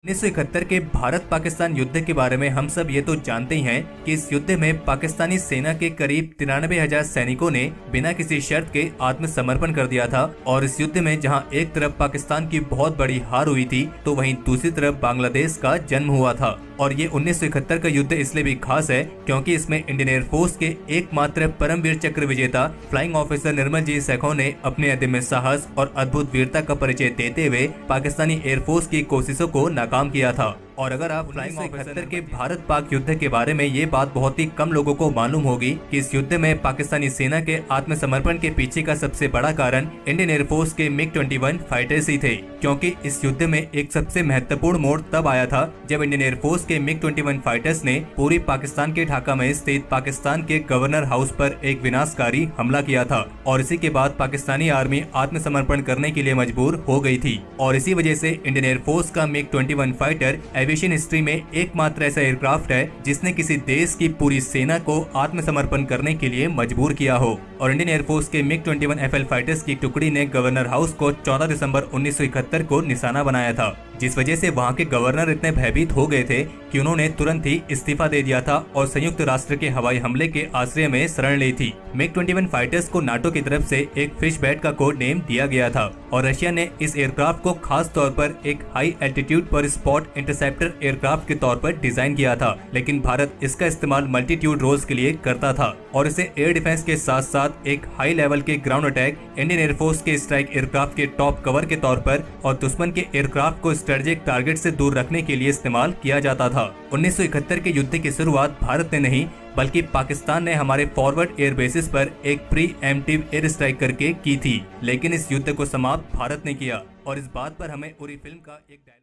1971 के भारत पाकिस्तान युद्ध के बारे में हम सब ये तो जानते ही हैं कि इस युद्ध में पाकिस्तानी सेना के करीब 93,000 सैनिकों ने बिना किसी शर्त के आत्मसमर्पण कर दिया था। और इस युद्ध में जहां एक तरफ पाकिस्तान की बहुत बड़ी हार हुई थी, तो वहीं दूसरी तरफ बांग्लादेश का जन्म हुआ था। और ये 1971 का युद्ध इसलिए भी खास है क्योंकि इसमें इंडियन एयरफोर्स के एकमात्र परमवीर चक्र विजेता फ्लाइंग ऑफिसर निर्मल जी सैखों ने अपने अदम्य साहस और अद्भुत वीरता का परिचय देते हुए पाकिस्तानी एयरफोर्स की कोशिशों को नाकाम किया था। और अगर आप फ्लाइंग ऑफिसर के भारत पाक युद्ध के बारे में ये बात बहुत ही कम लोगों को मालूम होगी कि इस युद्ध में पाकिस्तानी सेना के आत्मसमर्पण के पीछे का सबसे बड़ा कारण इंडियन एयरफोर्स के MiG-21 फाइटर्स ही थे। क्योंकि इस युद्ध में एक सबसे महत्वपूर्ण मोड़ तब आया था जब इंडियन एयरफोर्स के MiG-21 फाइटर्स ने पूरी पाकिस्तान के ढाका में स्थित पाकिस्तान के गवर्नर हाउस पर एक विनाशकारी हमला किया था। और इसी के बाद पाकिस्तानी आर्मी आत्मसमर्पण करने के लिए मजबूर हो गई थी। और इसी वजह से इंडियन एयरफोर्स का MiG-21 फाइटर एविएशन हिस्ट्री में एकमात्र ऐसा एयरक्राफ्ट है जिसने किसी देश की पूरी सेना को आत्मसमर्पण करने के लिए मजबूर किया हो। और इंडियन एयरफोर्स के MiG-21 FL फाइटर्स की टुकड़ी ने गवर्नर हाउस को 14 दिसंबर 1971 को निशाना बनाया था, जिस वजह से वहां के गवर्नर इतने भयभीत हो गए थे कि उन्होंने तुरंत ही इस्तीफा दे दिया था और संयुक्त राष्ट्र के हवाई हमले के आश्रय में शरण ली थी। MiG-21 फाइटर्स को नाटो की तरफ से एक फिश बैट का कोड नेम दिया गया था और रशिया ने इस एयरक्राफ्ट को खास तौर पर एक हाई एल्टीट्यूड पर स्पॉट इंटरसेप्टर एयरक्राफ्ट के तौर पर डिजाइन किया था। लेकिन भारत इसका इस्तेमाल मल्टीट्यूड रोल्स के लिए करता था और इसे एयर डिफेंस के साथ साथ एक हाई लेवल के ग्राउंड अटैक, इंडियन एयरफोर्स के स्ट्राइक एयरक्राफ्ट के टॉप कवर के तौर पर और दुश्मन के एयरक्राफ्ट को स्ट्रेटेजिक टारगेट से दूर रखने के लिए इस्तेमाल किया जाता था। 1971 के युद्ध की शुरुआत भारत ने नहीं बल्कि पाकिस्तान ने हमारे फॉरवर्ड एयर बेसिस पर एक प्री एम्प्टिव एयर स्ट्राइक करके की थी। लेकिन इस युद्ध को समाप्त भारत ने किया और इस बात पर हमें उरी फिल्म का एक डायलॉग